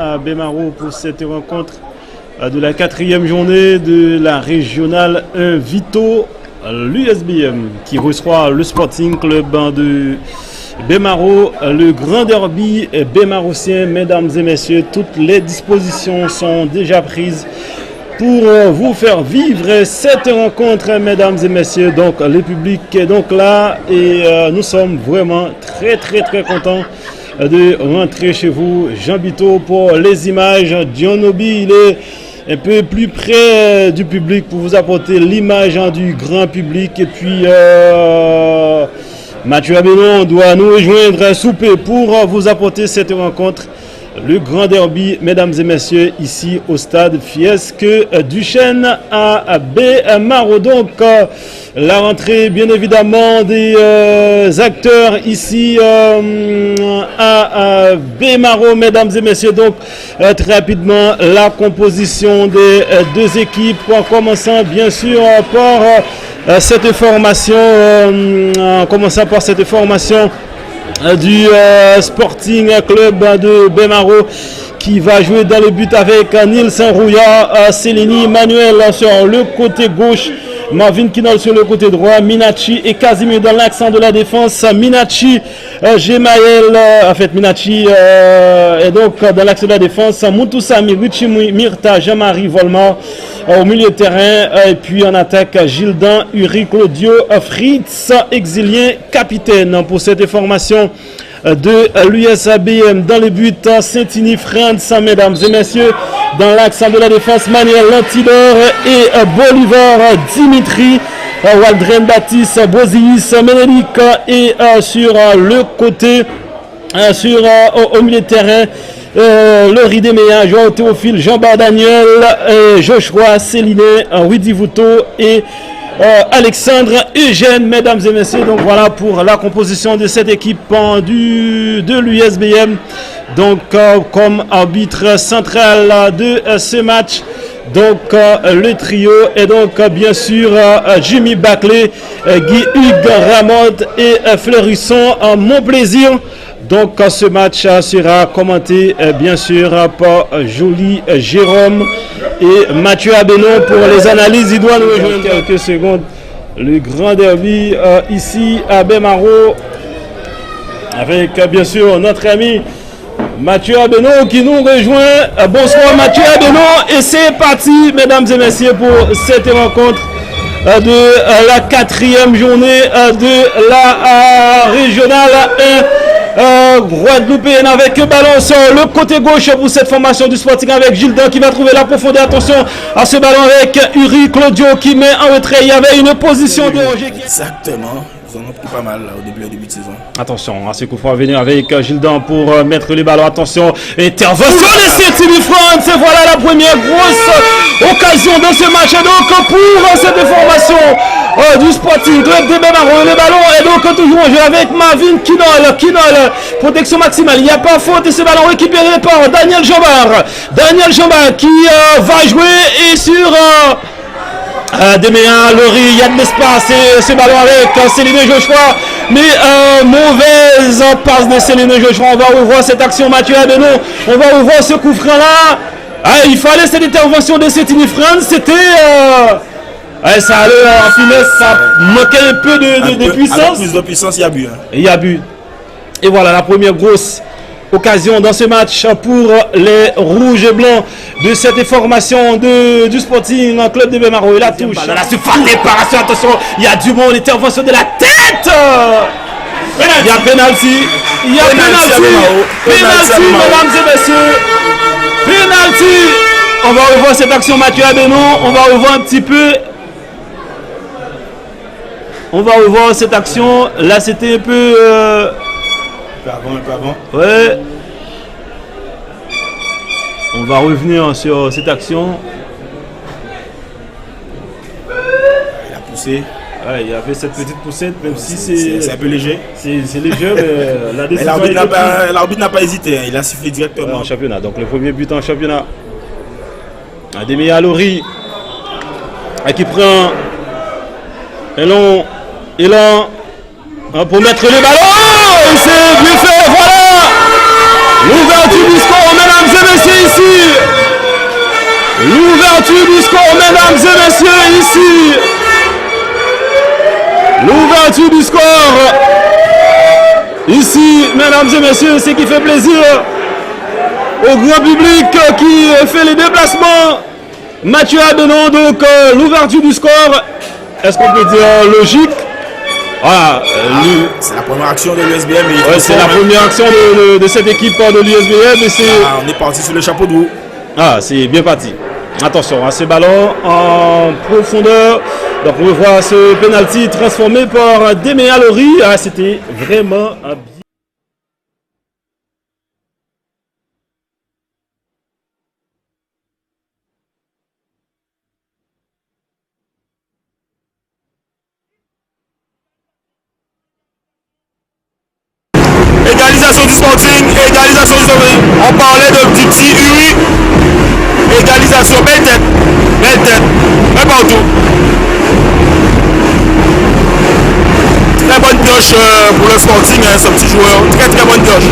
à Bemaro pour cette rencontre de la 4e journée de la régionale 1 Vito, l'USBM qui reçoit le Sporting Club de Bemaro, le grand derby bémarocien. Mesdames et messieurs, toutes les dispositions sont déjà prises pour vous faire vivre cette rencontre, mesdames et messieurs. Donc le public est donc là et nous sommes vraiment très contents de rentrer chez vous. Jean Bito pour les images. Dionobi, il est un peu plus près du public pour vous apporter l'image du grand public. Et puis Mathieu Abénon doit nous rejoindre à souper pour vous apporter cette rencontre. Le grand derby, mesdames et messieurs, ici au stade Fiesque Duchesne à Bemaro. Donc la rentrée bien évidemment des acteurs ici à Bemaro, mesdames et messieurs. Donc très rapidement la composition des deux équipes, en commençant bien sûr par cette formation, du Sporting Club de Bemaro qui va jouer dans le but avec Nilsen Rouya, Céline Manuel sur le côté gauche, Marvin Kinol sur le côté droit, Minachi et Casimir dans l'accent de la défense. Minachi, Gemaël, Minachi est donc dans l'axe de la défense. Moutoussami, Richie Myrta, Jean-Marie Volmar au milieu de terrain. Et puis en attaque, Gildan, Uri, Claudio, Fritz, Exilien, capitaine pour cette formation de l'USABM. Dans le but, Saint-Ini France, mesdames et messieurs. Dans l'axe de la défense, Manuel Lantidor et Bolivar Dimitri, Waldren Baptiste, Bozilis, Ménélic et sur le côté, au milieu de terrain, le Ridéméa, Joao Théophile, Jean-Bart Daniel, Joshua Céline, Widi Vouto et Alexandre Eugène, mesdames et messieurs. Donc voilà pour la composition de cette équipe de l'USBM. Donc comme arbitre central de ce match, donc le trio est donc bien sûr Jimmy Baclay, Guy Hugues Ramode et Fleurisson Montplaisir. Donc ce match sera commenté bien sûr par Jolie Jérôme et Mathieu Abénon pour les analyses. Il doit nous rejoindre quelques secondes. Le grand derby ici à Bemaro avec bien sûr notre ami Mathieu Abénon qui nous rejoint. Bonsoir Mathieu Abénon et c'est parti mesdames et messieurs pour cette rencontre de la 4e journée de la régionale 1 Guadeloupéenne avec le ballon sur le côté gauche pour cette formation du Sporting avec Gildan qui va trouver la profondeur. Attention à ce ballon avec Uri Claudio qui met en retrait. Il y avait une position de Roger. Exactement. Ils en ont pris pas mal là, au début de saison. Attention à ce coup franc à venir avec Gildan pour mettre les ballons. Attention, intervention de Saint-Ini France. Voilà la première grosse occasion de ce match. Et donc pour cette formation du Sporting Club de Bemaro, le ballon est donc toujours en jeu avec Marvin Kinol, protection maximale. Il n'y a pas faute et ce ballon récupéré par Daniel Jambard. Daniel Jambard qui va jouer et sur Deméa, Laurie, il y a de l'espace et ce ballon avec Céline Joshua, mais mauvaise passe de Céline Joshua. On va revoir cette action Mathieu Abénon, on va revoir ce coup franc là. Il fallait cette intervention de Saint-Ini France, c'était ça allait en finesse, ça manquait un peu de puissance. Avec plus de puissance, il y a but. Il y a but. Et voilà la première grosse occasion dans ce match pour les rouges et blancs de cette formation du Sporting Club de Bemaro. Et la touche dans la surface de réparation. Attention, il y a du monde, intervention de la tête. Il y a penalty. Il y a penalty, mesdames et messieurs. Penalty. On va revoir cette action Mathieu Abénon. On va revoir un petit peu. On va revoir cette action. Là, c'était un peu un peu avant. Ouais. On va revenir sur cette action. Il a poussé. Ouais, il y avait cette petite poussette, même si c'est un peu léger. C'est léger, mais la décision. L'arbitre n'a pas hésité, il a sifflé directement. En championnat, donc le premier but en championnat. Ademia Lori qui prend élan pour mettre le ballon. C'est bien fait, voilà l'ouverture du score, mesdames et messieurs. L'ouverture du score, mesdames et messieurs, ici. L'ouverture du score. Ici, mesdames et messieurs, ce qui fait plaisir au grand public qui fait les déplacements. Mathieu Adenon, donc l'ouverture du score, est-ce qu'on peut dire logique? Voilà, c'est la première action de l'USBM. C'est la première action de cette équipe de l'USBM. On est parti sur le chapeau de roue. Ah, c'est bien parti. Attention à ces ballons en profondeur. Donc on voit ce penalty transformé par Demea Lori. Ah, c'était vraiment bien. Égalisation du Sporting, égalisation du Sporting. On parlait de petit Uri. Égalisation, belle tête, un partout. Très bonne pioche pour le Sporting, hein, ce petit joueur. Très bonne pioche.